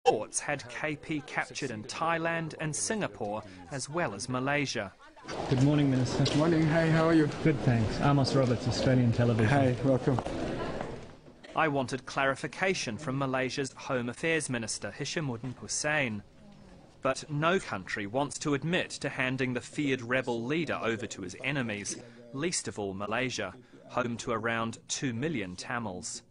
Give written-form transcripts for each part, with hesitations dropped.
Reports had KP captured in Thailand and Singapore, as well as Malaysia. Good morning, Minister. Good morning. Hi, how are you? Good, thanks. Amos Roberts, Australian Television. Hi, welcome. I wanted clarification from Malaysia's Home Affairs Minister, HISHAMMUDDIN TUN HUSSEIN. But no country wants to admit to handing the feared rebel leader over to his enemies, least of all Malaysia, home to around 2 million Tamils.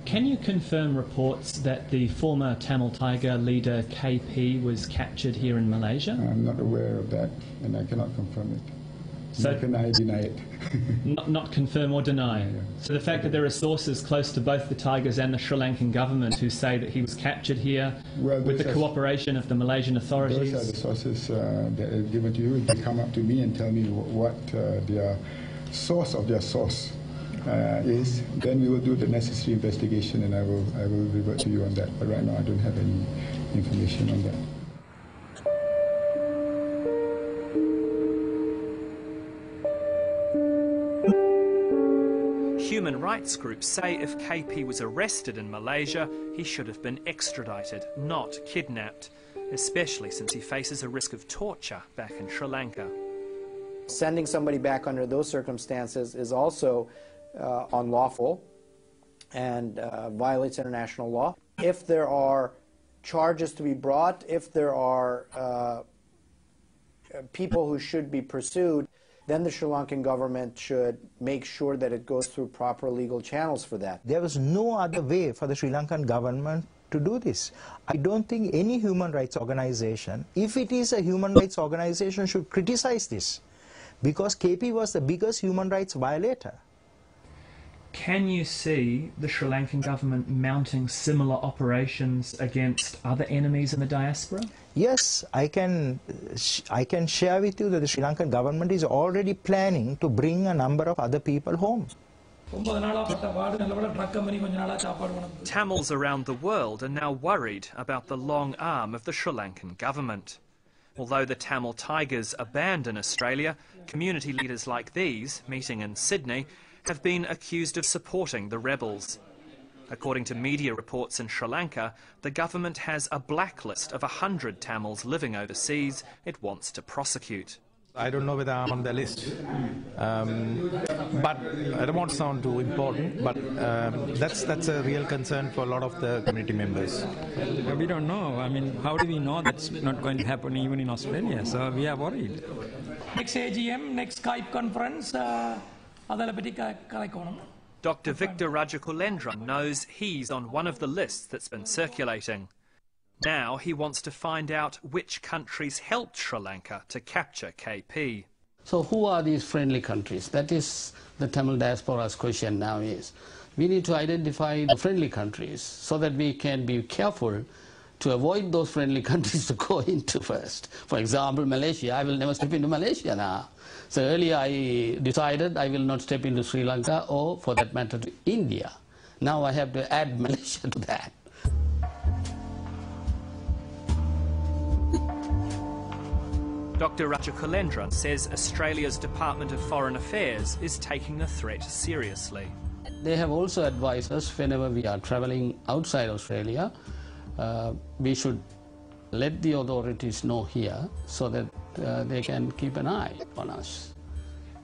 Can you confirm reports that the former Tamil Tiger leader KP was captured here in Malaysia? I'm not aware of that, and I cannot confirm it. So can I deny it? not confirm or deny. Yeah. So the fact that there are sources close to both the Tigers and the Sri Lankan government who say that he was captured here with the cooperation of the Malaysian authorities. Those are the sources that are given to you. If they come up to me and tell me what their source of their source is, then we will do the necessary investigation, and I will revert to you on that. But right now I don't have any information on that. Human rights groups say if KP was arrested in Malaysia, he should have been extradited, not kidnapped, especially since he faces a risk of torture back in Sri Lanka. Sending somebody back under those circumstances is also unlawful and violates international law. If there are charges to be brought, if there are people who should be pursued, then the Sri Lankan government should make sure that it goes through proper legal channels for that. There was no other way for the Sri Lankan government to do this. I don't think any human rights organization, if it is a human rights organization, should criticize this, because KP was the biggest human rights violator. Can you see the Sri Lankan government mounting similar operations against other enemies in the diaspora? Yes, I can share with you that the Sri Lankan government is already planning to bring a number of other people home. Tamils around the world are now worried about the long arm of the Sri Lankan government. Although the Tamil Tigers are banned in Australia, community leaders like these, meeting in Sydney, have been accused of supporting the rebels. According to media reports in Sri Lanka, the government has a blacklist of 100 Tamils living overseas it wants to prosecute. I don't know whether I'm on the list, but I don't want to sound too important, but that's a real concern for a lot of the community members. We don't know. I mean, how do we know that's not going to happen even in Australia? So we are worried. Next AGM, next Skype conference, Dr. Victor Rajakulendran knows he's on one of the lists that's been circulating. Now he wants to find out which countries helped Sri Lanka to capture KP. So who are these friendly countries? That is the Tamil diaspora's question now is. We need to identify the friendly countries so that we can be careful to avoid those friendly countries to go into first. For example, Malaysia. I will never step into Malaysia now. So earlier I decided I will not step into Sri Lanka or, for that matter, to India. Now I have to add Malaysia to that. Dr. Rajakulendran says Australia's Department of Foreign Affairs is taking the threat seriously. They have also advised us whenever we are travelling outside Australia, we should let the authorities know here so that they can keep an eye on us.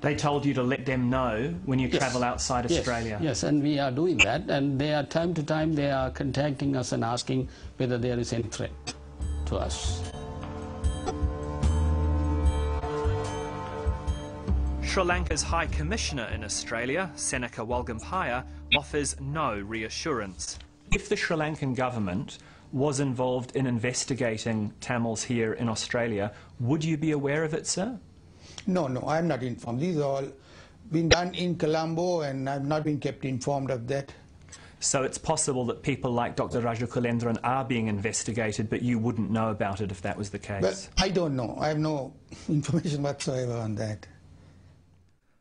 They told you to let them know when you travel outside Australia? Yes, and we are doing that, and they are time to time they are contacting us and asking whether there is any threat to us. Sri Lanka's High Commissioner in Australia, Seneca Walgampaya, offers no reassurance. If the Sri Lankan government was involved in investigating Tamils here in Australia, would you be aware of it, sir? No, I'm not informed. These are all been done in Colombo, and I've not been kept informed of that. So it's possible that people like Dr. Rajakulendran are being investigated, but you wouldn't know about it if that was the case? Well, I don't know. I have no information whatsoever on that.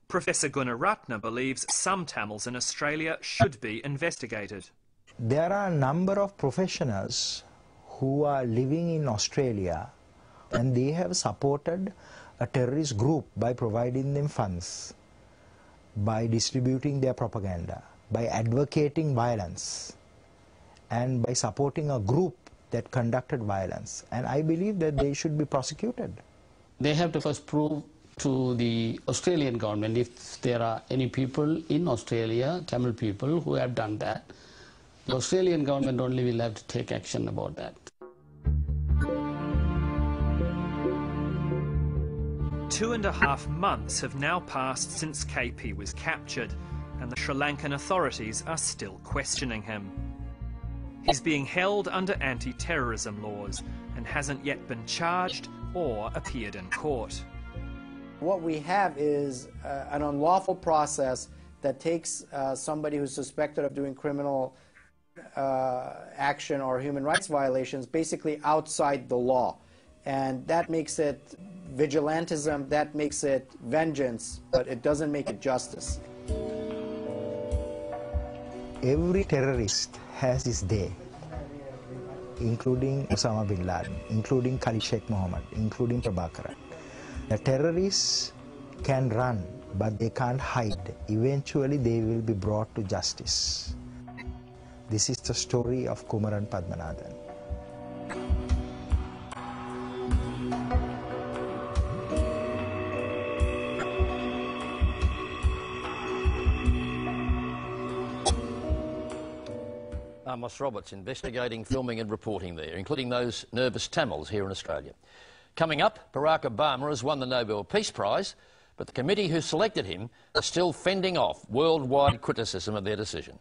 Professor Gunaratne believes some Tamils in Australia should be investigated. There are a number of professionals who are living in Australia, and they have supported a terrorist group by providing them funds, by distributing their propaganda, by advocating violence, and by supporting a group that conducted violence, and I believe that they should be prosecuted. They have to first prove to the Australian government if there are any people in Australia, Tamil people, who have done that. The Australian government only will have to take action about that. 2.5 months have now passed since KP was captured, and the Sri Lankan authorities are still questioning him. He's being held under anti-terrorism laws and hasn't yet been charged or appeared in court. What we have is an unlawful process that takes somebody who's suspected of doing criminal action or human rights violations basically outside the law. And that makes it vigilantism, that makes it vengeance, but it doesn't make it justice. Every terrorist has his day, including Osama bin Laden, including Khalid Sheikh Mohammed, including Prabhakaran. The terrorists can run, but they can't hide. Eventually they will be brought to justice. This is the story of Kumaran Padmanathan. Amos Roberts investigating, filming and reporting there, including those nervous Tamils here in Australia. Coming up, Barack Obama has won the Nobel Peace Prize, but the committee who selected him are still fending off worldwide criticism of their decision.